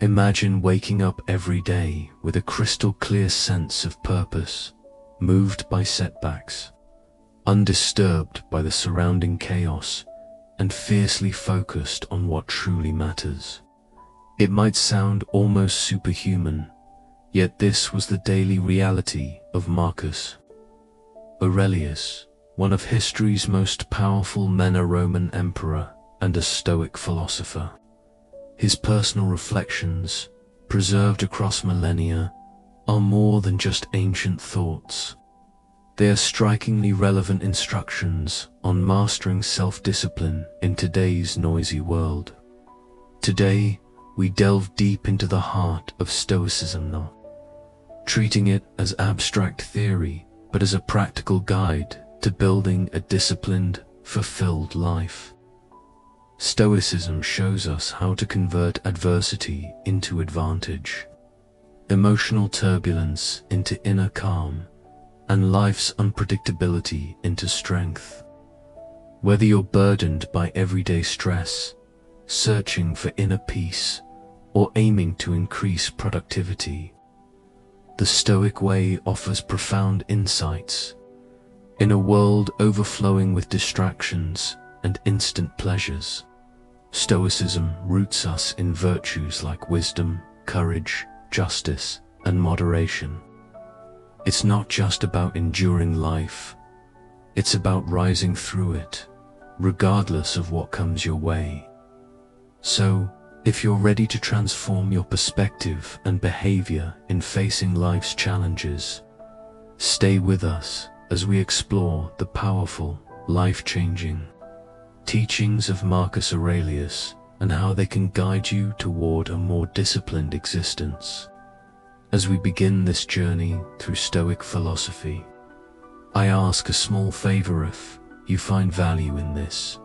Imagine waking up every day with a crystal clear sense of purpose, moved by setbacks, undisturbed by the surrounding chaos, and fiercely focused on what truly matters. It might sound almost superhuman, yet this was the daily reality of Marcus Aurelius, one of history's most powerful men, a Roman emperor and a Stoic philosopher. His personal reflections, preserved across millennia, are more than just ancient thoughts. They are strikingly relevant instructions on mastering self-discipline in today's noisy world. Today, we delve deep into the heart of Stoicism, not treating it as abstract theory, but as a practical guide to building a disciplined, fulfilled life. Stoicism shows us how to convert adversity into advantage, emotional turbulence into inner calm, and life's unpredictability into strength. Whether you're burdened by everyday stress, searching for inner peace, or aiming to increase productivity, the Stoic way offers profound insights. In a world overflowing with distractions and instant pleasures, Stoicism roots us in virtues like wisdom, courage, justice, and moderation. It's not just about enduring life, it's about rising through it, regardless of what comes your way. So, if you're ready to transform your perspective and behavior in facing life's challenges, stay with us as we explore the powerful, life-changing teachings of Marcus Aurelius and how they can guide you toward a more disciplined existence. As we begin this journey through Stoic philosophy, I ask a small favor. If you find value in this,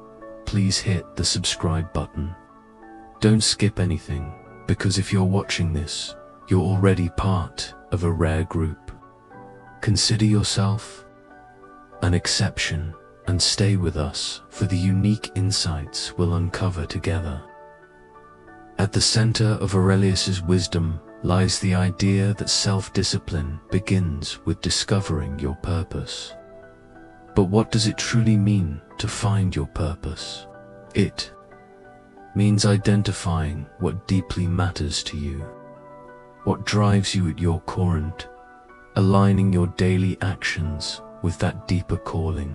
please hit the subscribe button. Don't skip anything, because if you're watching this, you're already part of a rare group. Consider yourself an exception and stay with us for the unique insights we'll uncover together. At the center of Aurelius's wisdom lies the idea that self-discipline begins with discovering your purpose. But what does it truly mean to find your purpose? It means identifying what deeply matters to you, what drives you at your core, and aligning your daily actions with that deeper calling.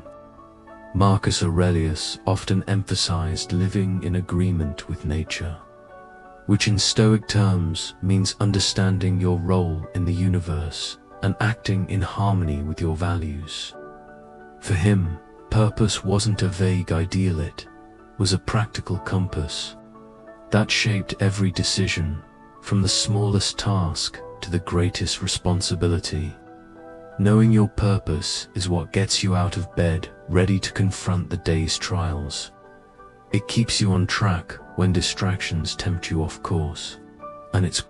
Marcus Aurelius often emphasized living in agreement with nature, which in Stoic terms means understanding your role in the universe and acting in harmony with your values. For him, purpose wasn't a vague ideal, it was a practical compass that shaped every decision, from the smallest task to the greatest responsibility. Knowing your purpose is what gets you out of bed, ready to confront the day's trials. It keeps you on track when distractions tempt you off course. And it's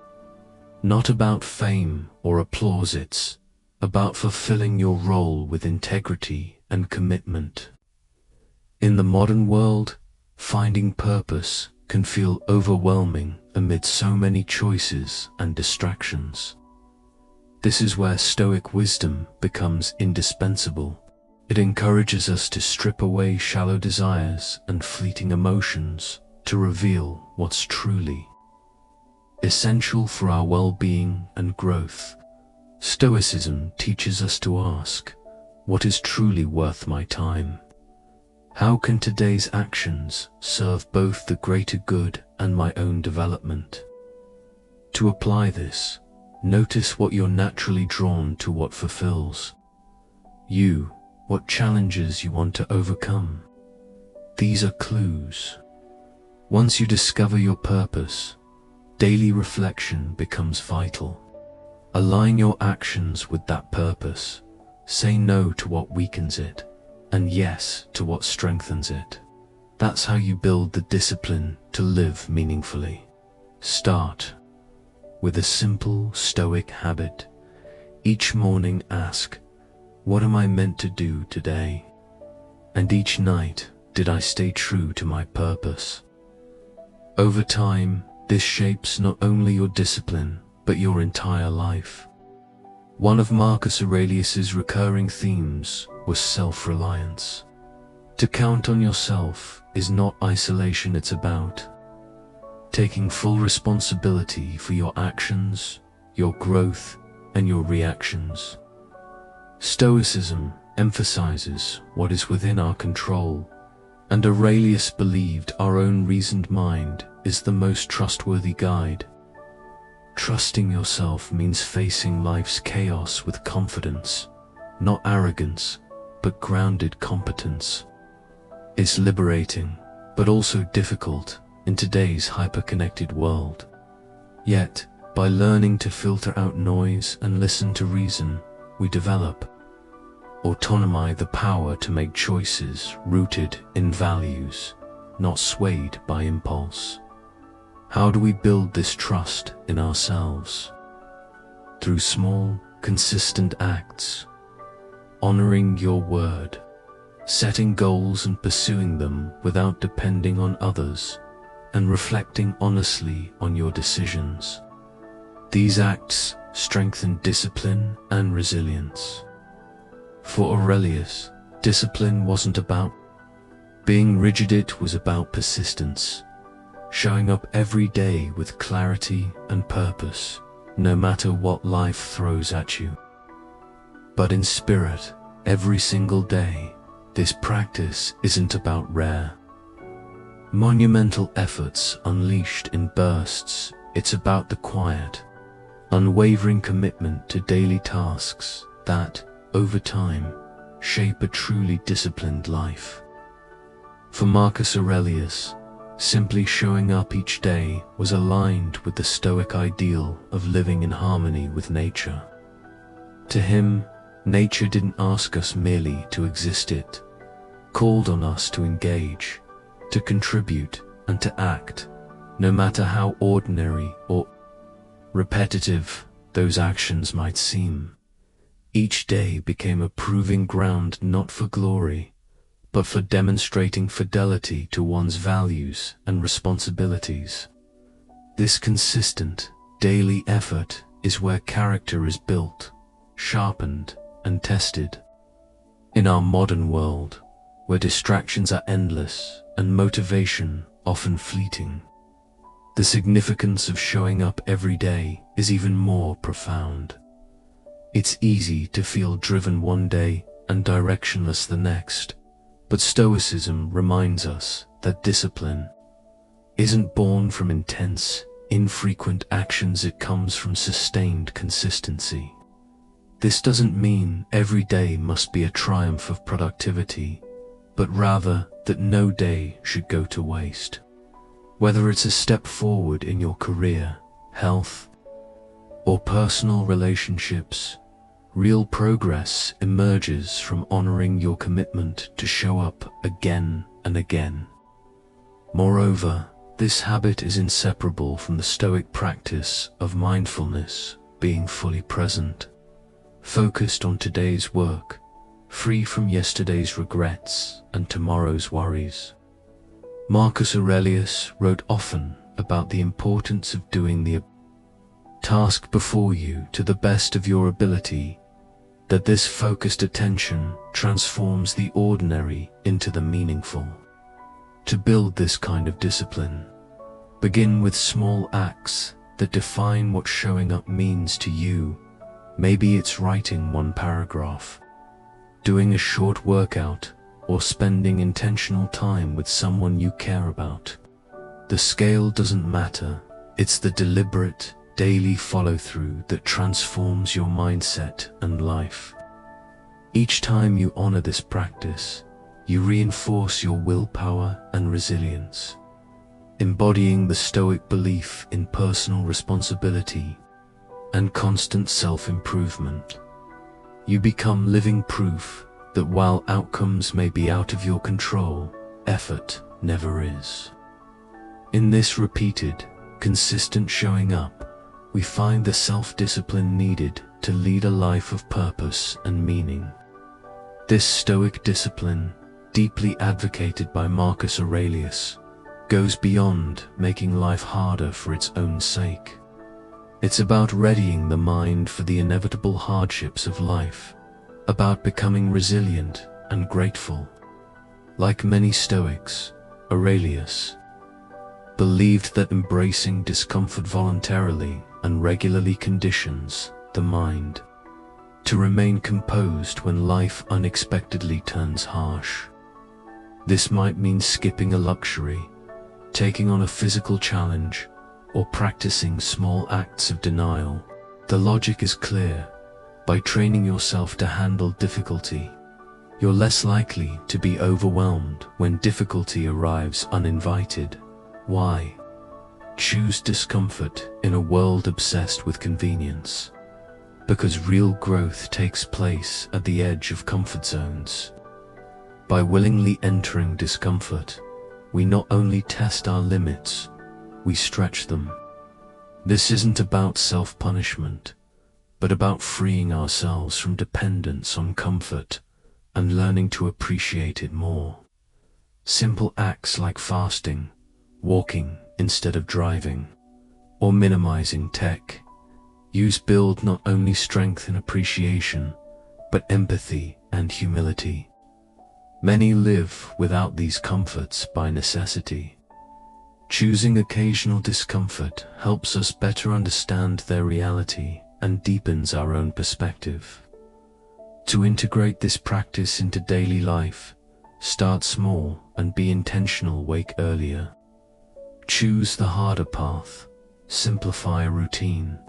not about fame or applause, it's about fulfilling your role with integrity and commitment. In the modern world, finding purpose can feel overwhelming amid so many choices and distractions. This is where Stoic wisdom becomes indispensable. It encourages us to strip away shallow desires and fleeting emotions to reveal what's truly essential for our well-being and growth. Stoicism teaches us to ask, what is truly worth my time? How can today's actions serve both the greater good and my own development? To apply this, notice what you're naturally drawn to, what fulfills you, what challenges you want to overcome. These are clues. Once you discover your purpose, daily reflection becomes vital. Align your actions with that purpose. Say no to what weakens it, and yes to what strengthens it. That's how you build the discipline to live meaningfully. Start with a simple Stoic habit. Each morning ask, what am I meant to do today? And each night, did I stay true to my purpose? Over time, This shapes not only your discipline, but your entire life. One of Marcus Aurelius's recurring themes was self-reliance. To count on yourself is not isolation, it's about taking full responsibility for your actions, your growth, and your reactions. Stoicism emphasizes what is within our control, and Aurelius believed our own reasoned mind is the most trustworthy guide. Trusting yourself means facing life's chaos with confidence, not arrogance, but grounded competence. It's liberating, but also difficult in today's hyper-connected world. Yet, by learning to filter out noise and listen to reason, we develop autonomy, the power to make choices rooted in values, not swayed by impulse. How do we build this trust in ourselves? Through small, consistent acts, honoring your word, setting goals and pursuing them without depending on others, and reflecting honestly on your decisions. These acts strengthen discipline and resilience. For Aurelius, discipline wasn't about being rigid, it was about persistence, showing up every day with clarity and purpose, no matter what life throws at you. But in spirit, every single day, this practice isn't about rare, monumental efforts unleashed in bursts. It's about the quiet, unwavering commitment to daily tasks that, over time, shape a truly disciplined life. For Marcus Aurelius, simply showing up each day was aligned with the Stoic ideal of living in harmony with nature. To him, nature didn't ask us merely to exist, it called on us to engage, to contribute, and to act, no matter how ordinary or repetitive those actions might seem. Each day became a proving ground not for glory, but for demonstrating fidelity to one's values and responsibilities. This consistent, daily effort is where character is built, sharpened, and tested. In our modern world, where distractions are endless and motivation often fleeting, the significance of showing up every day is even more profound. It's easy to feel driven one day and directionless the next, but Stoicism reminds us that discipline isn't born from intense, infrequent actions, it comes from sustained consistency. This doesn't mean every day must be a triumph of productivity, but rather that no day should go to waste. Whether it's a step forward in your career, health, or personal relationships, real progress emerges from honoring your commitment to show up again and again. Moreover, this habit is inseparable from the Stoic practice of mindfulness, being fully present, focused on today's work, free from yesterday's regrets and tomorrow's worries. Marcus Aurelius wrote often about the importance of doing the task before you to the best of your ability, that this focused attention transforms the ordinary into the meaningful. To build this kind of discipline, begin with small acts that define what showing up means to you. Maybe it's writing one paragraph, doing a short workout, or spending intentional time with someone you care about. The scale doesn't matter, it's the deliberate, daily follow-through that transforms your mindset and life. Each time you honor this practice, you reinforce your willpower and resilience, embodying the Stoic belief in personal responsibility and constant self-improvement. You become living proof that while outcomes may be out of your control, effort never is. In this repeated, consistent showing up, we find the self-discipline needed to lead a life of purpose and meaning. This Stoic discipline, deeply advocated by Marcus Aurelius, goes beyond making life harder for its own sake. It's about readying the mind for the inevitable hardships of life, about becoming resilient and grateful. Like many Stoics, Aurelius believed that embracing discomfort voluntarily and regularly conditions the mind to remain composed when life unexpectedly turns harsh. This might mean skipping a luxury, taking on a physical challenge, or practicing small acts of denial. The logic is clear. By training yourself to handle difficulty, you're less likely to be overwhelmed when difficulty arrives uninvited. Why choose discomfort in a world obsessed with convenience? Because real growth takes place at the edge of comfort zones. By willingly entering discomfort, we not only test our limits, we stretch them. This isn't about self-punishment, but about freeing ourselves from dependence on comfort and learning to appreciate it more. Simple acts like fasting, walking instead of driving, or minimizing tech use build not only strength and appreciation, but empathy and humility. Many live without these comforts by necessity. Choosing occasional discomfort helps us better understand their reality and deepens our own perspective. To integrate this practice into daily life, start small and be intentional. Wake earlier. Choose the harder path. Simplify a routine.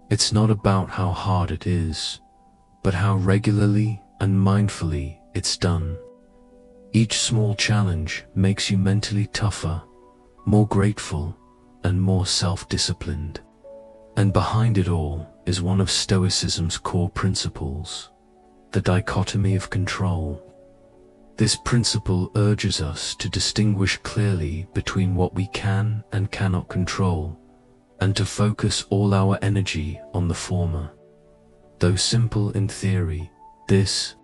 It's not about how hard it is, but how regularly and mindfully it's done. Each small challenge makes you mentally tougher, more grateful, and more self-disciplined. And behind it all is one of Stoicism's core principles, the dichotomy of control. This principle urges us to distinguish clearly between what we can and cannot control, and to focus all our energy on the former. Though simple in theory, this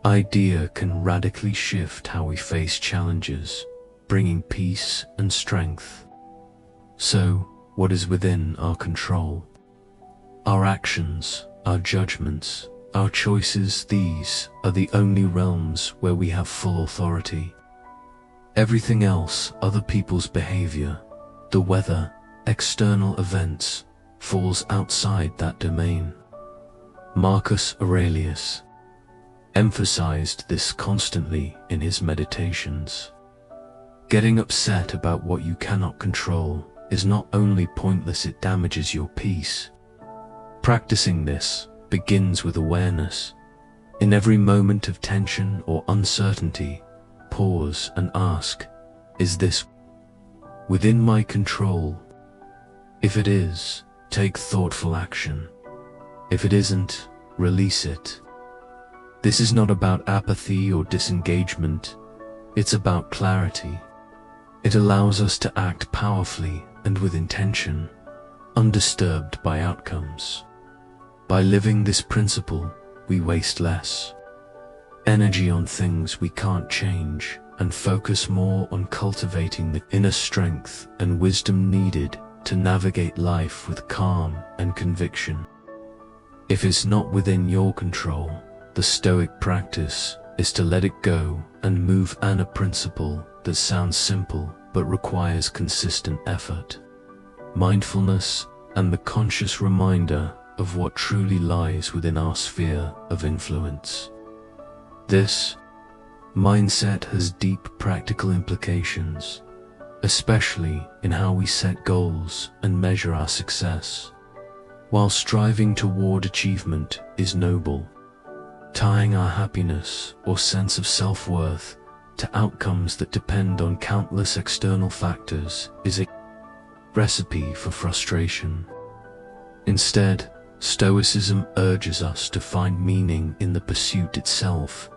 idea can radically shift how we face challenges, bringing peace and strength. So, what is within our control? Our actions, our judgments, our choices. These are the only realms where we have full authority. Everything else, other people's behavior, the weather, external events, falls outside that domain. Marcus Aurelius emphasized this constantly in his meditations. Getting upset about what you cannot control is not only pointless, it damages your peace. Practicing this begins with awareness. In every moment of tension or uncertainty, pause and ask, is this within my control? If it is, take thoughtful action. If it isn't, release it. This is not about apathy or disengagement, it's about clarity. It allows us to act powerfully and with intention, undisturbed by outcomes. By living this principle, we waste less energy on things we can't change and focus more on cultivating the inner strength and wisdom needed to navigate life with calm and conviction. If it's not within your control, the Stoic practice is to let it go and move on. A principle that sounds simple but requires consistent effort, mindfulness, and the conscious reminder of what truly lies within our sphere of influence. This mindset has deep practical implications, especially in how we set goals and measure our success. While striving toward achievement is noble, tying our happiness or sense of self-worth to outcomes that depend on countless external factors is a recipe for frustration. Instead, Stoicism urges us to find meaning in the pursuit itself,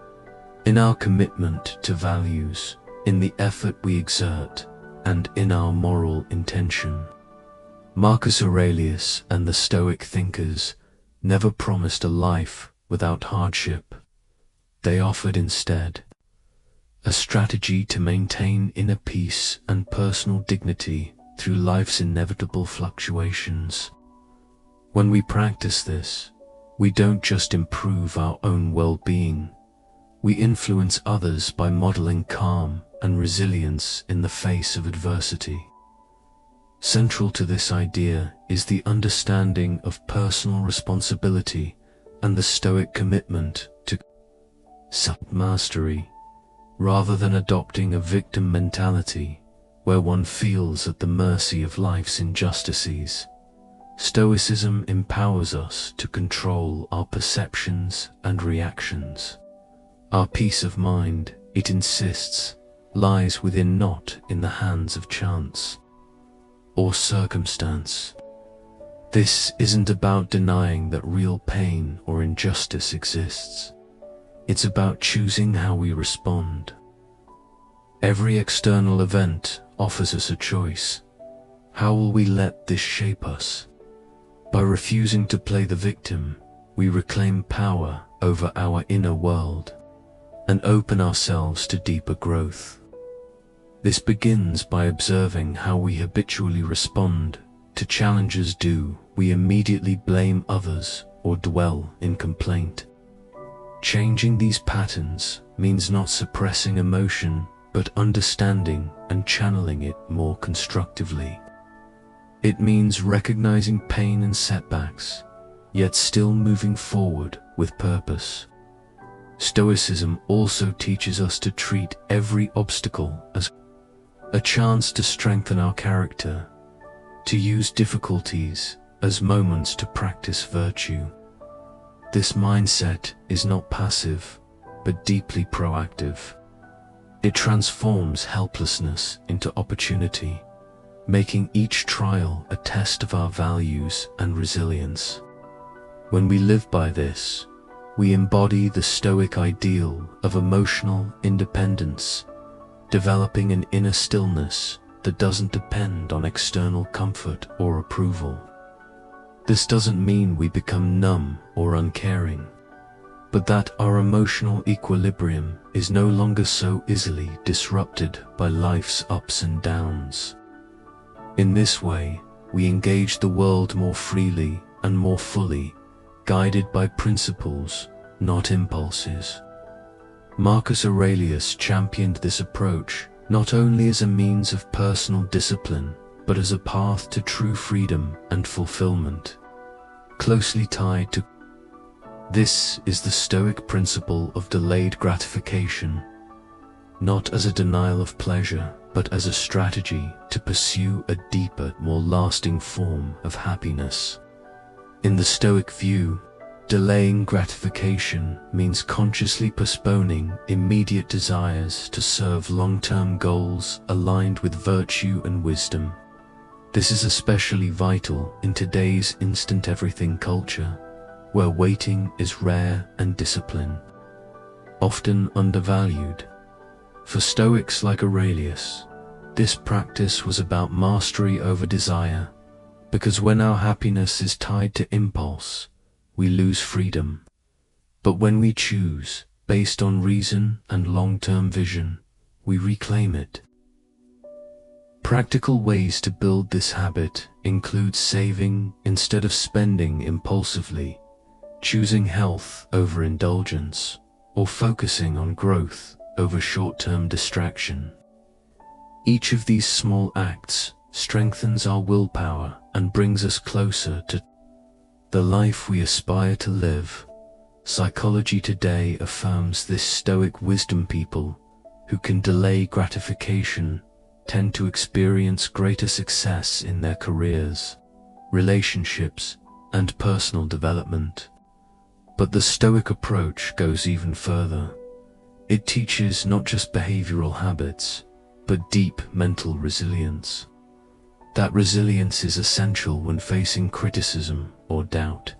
in our commitment to values, in the effort we exert, and in our moral intention. Marcus Aurelius and the Stoic thinkers never promised a life without hardship. They offered instead a strategy to maintain inner peace and personal dignity through life's inevitable fluctuations. When we practice this, we don't just improve our own well-being, we influence others by modeling calm and resilience in the face of adversity. Central to this idea is the understanding of personal responsibility and the Stoic commitment to self-mastery, rather than adopting a victim mentality where one feels at the mercy of life's injustices. Stoicism empowers us to control our perceptions and reactions. Our peace of mind, it insists, lies within, not in the hands of chance or circumstance. This isn't about denying that real pain or injustice exists. It's about choosing how we respond. Every external event offers us a choice. How will we let this shape us? By refusing to play the victim, we reclaim power over our inner world and open ourselves to deeper growth. This begins by observing how we habitually respond to challenges. Do we immediately blame others or dwell in complaint? Changing these patterns means not suppressing emotion, but understanding and channeling it more constructively. It means recognizing pain and setbacks, yet still moving forward with purpose. Stoicism also teaches us to treat every obstacle as a chance to strengthen our character, to use difficulties as moments to practice virtue. This mindset is not passive, but deeply proactive. It transforms helplessness into opportunity, making each trial a test of our values and resilience. When we live by this, we embody the Stoic ideal of emotional independence, developing an inner stillness that doesn't depend on external comfort or approval. This doesn't mean we become numb or uncaring, but that our emotional equilibrium is no longer so easily disrupted by life's ups and downs. In this way, we engage the world more freely and more fully, guided by principles, not impulses. Marcus Aurelius championed this approach not only as a means of personal discipline, but as a path to true freedom and fulfillment. Closely tied to this is the Stoic principle of delayed gratification, not as a denial of pleasure, but as a strategy to pursue a deeper, more lasting form of happiness. In the Stoic view, delaying gratification means consciously postponing immediate desires to serve long-term goals aligned with virtue and wisdom. This is especially vital in today's instant everything culture, where waiting is rare and discipline often undervalued. For Stoics like Aurelius, this practice was about mastery over desire, because when our happiness is tied to impulse, we lose freedom. But when we choose, based on reason and long-term vision, we reclaim it. Practical ways to build this habit include saving instead of spending impulsively, choosing health over indulgence, or focusing on growth over short-term distraction. Each of these small acts strengthens our willpower and brings us closer to the life we aspire to live. Psychology today affirms this Stoic wisdom. People who can delay gratification tend to experience greater success in their careers, relationships, and personal development. But the Stoic approach goes even further. It teaches not just behavioral habits, but deep mental resilience. That resilience is essential when facing criticism or doubt.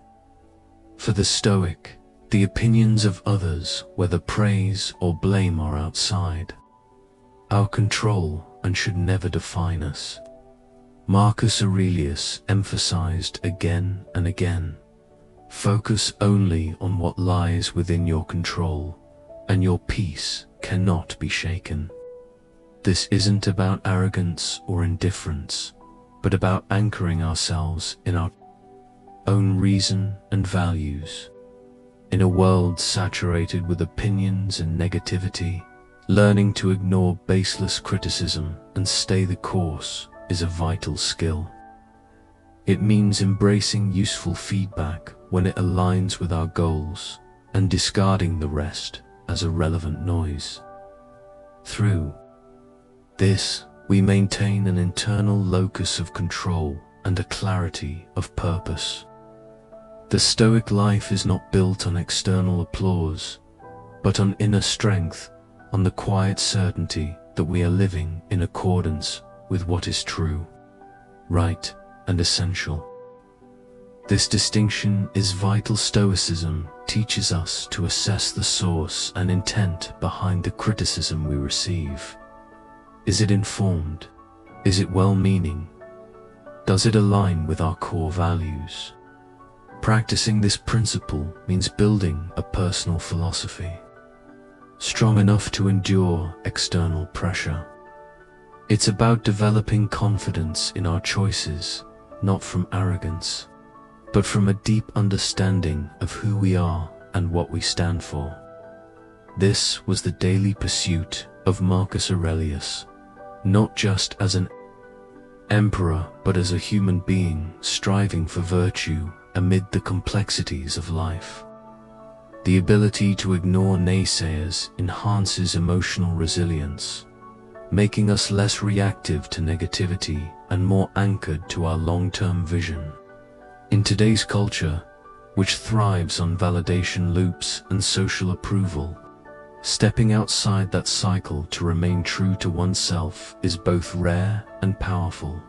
For the Stoic, the opinions of others, whether praise or blame, are outside our control and should never define us. Marcus Aurelius emphasized again and again, focus only on what lies within your control, and your peace cannot be shaken. This isn't about arrogance or indifference, but about anchoring ourselves in our own reason and values. In a world saturated with opinions and negativity, learning to ignore baseless criticism and stay the course is a vital skill. It means embracing useful feedback when it aligns with our goals and discarding the rest as irrelevant noise. Through this, we maintain an internal locus of control and a clarity of purpose. The Stoic life is not built on external applause, but on inner strength, on the quiet certainty that we are living in accordance with what is true, right, and essential. This distinction is vital. Stoicism teaches us to assess the source and intent behind the criticism we receive. Is it informed? Is it well-meaning? Does it align with our core values? Practicing this principle means building a personal philosophy, strong enough to endure external pressure. It's about developing confidence in our choices, not from arrogance, but from a deep understanding of who we are and what we stand for. This was the daily pursuit of Marcus Aurelius, not just as an emperor, but as a human being striving for virtue amid the complexities of life. The ability to ignore naysayers enhances emotional resilience, making us less reactive to negativity and more anchored to our long-term vision. In today's culture, which thrives on validation loops and social approval, stepping outside that cycle to remain true to oneself is both rare and powerful.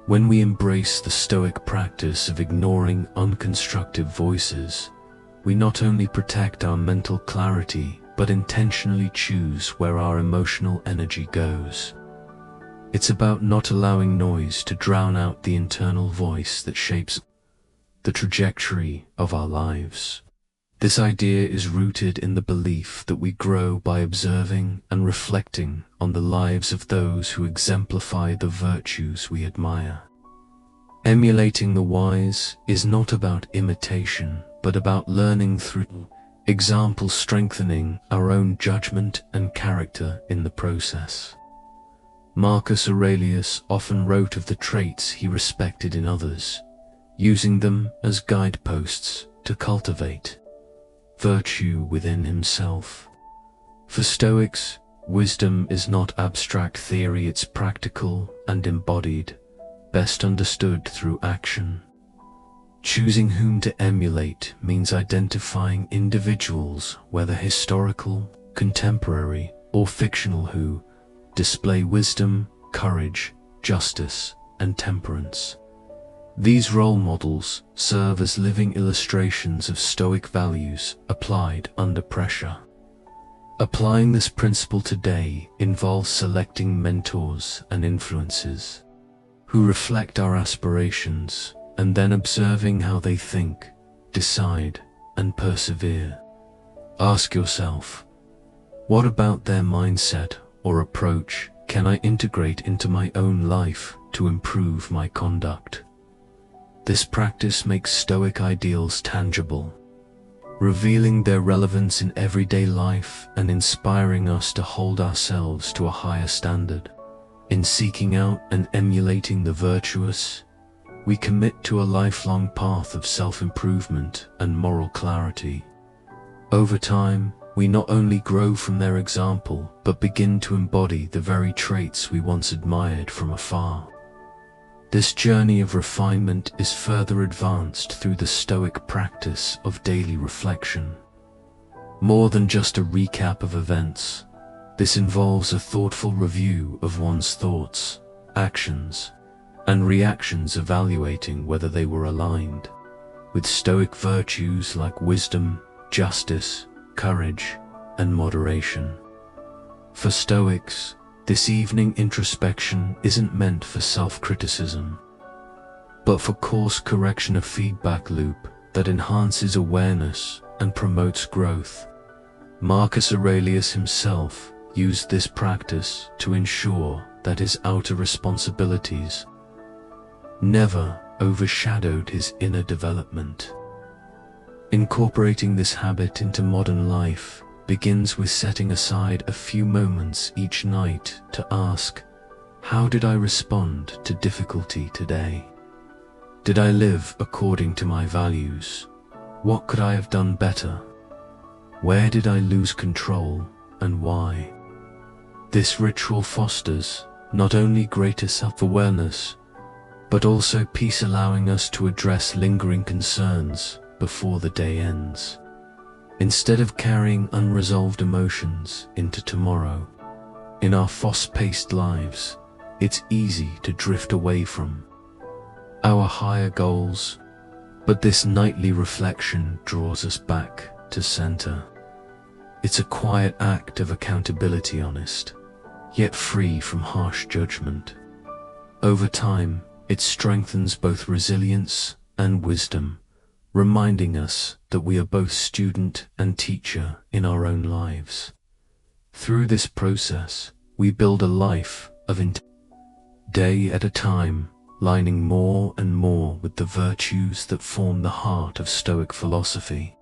When we embrace the Stoic practice of ignoring unconstructive voices, we not only protect our mental clarity, but intentionally choose where our emotional energy goes. It's about not allowing noise to drown out the internal voice that shapes the trajectory of our lives. This idea is rooted in the belief that we grow by observing and reflecting on the lives of those who exemplify the virtues we admire. Emulating the wise is not about imitation, but about learning through example, strengthening our own judgment and character in the process. Marcus Aurelius often wrote of the traits he respected in others, using them as guideposts to cultivate virtue within himself. For Stoics, wisdom is not abstract theory, it's practical and embodied, best understood through action. Choosing whom to emulate means identifying individuals, whether historical, contemporary, or fictional, who display wisdom, courage, justice, and temperance. These role models serve as living illustrations of Stoic values applied under pressure. Applying this principle today involves selecting mentors and influences who reflect our aspirations, and then observing how they think, decide, and persevere. Ask yourself, what about their mindset or approach can I integrate into my own life to improve my conduct? This practice makes Stoic ideals tangible, revealing their relevance in everyday life and inspiring us to hold ourselves to a higher standard. In seeking out and emulating the virtuous, we commit to a lifelong path of self-improvement and moral clarity. Over time, we not only grow from their example, but begin to embody the very traits we once admired from afar. This journey of refinement is further advanced through the Stoic practice of daily reflection. More than just a recap of events, this involves a thoughtful review of one's thoughts, actions, and reactions, evaluating whether they were aligned with Stoic virtues like wisdom, justice, courage, and moderation. For Stoics, this evening introspection isn't meant for self-criticism, but for course correction, a feedback loop that enhances awareness and promotes growth. Marcus Aurelius himself used this practice to ensure that his outer responsibilities never overshadowed his inner development. Incorporating this habit into modern life begins with setting aside a few moments each night to ask, how did I respond to difficulty today? Did I live according to my values? What could I have done better? Where did I lose control and why? This ritual fosters not only greater self-awareness, but also peace, allowing us to address lingering concerns before the day ends. Instead of carrying unresolved emotions into tomorrow, in our fast-paced lives, it's easy to drift away from our higher goals, but this nightly reflection draws us back to center. It's a quiet act of accountability, honest, yet free from harsh judgment. Over time, it strengthens both resilience and wisdom, reminding us that we are both student and teacher in our own lives. Through this process, we build a life of day at a time, lining more and more with the virtues that form the heart of Stoic philosophy.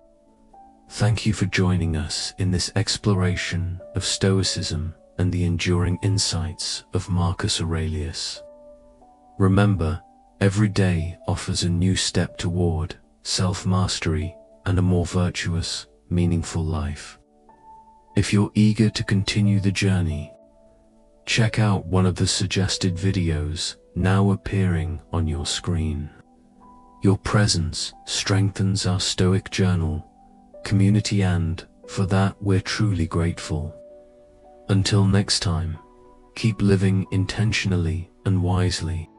Thank you for joining us in this exploration of Stoicism and the enduring insights of Marcus Aurelius. Remember, every day offers a new step toward self-mastery and a more virtuous, meaningful life. If you're eager to continue the journey, check out one of the suggested videos now appearing on your screen. Your presence strengthens our Stoic journal community, and for that we're truly grateful. Until next time, keep living intentionally and wisely.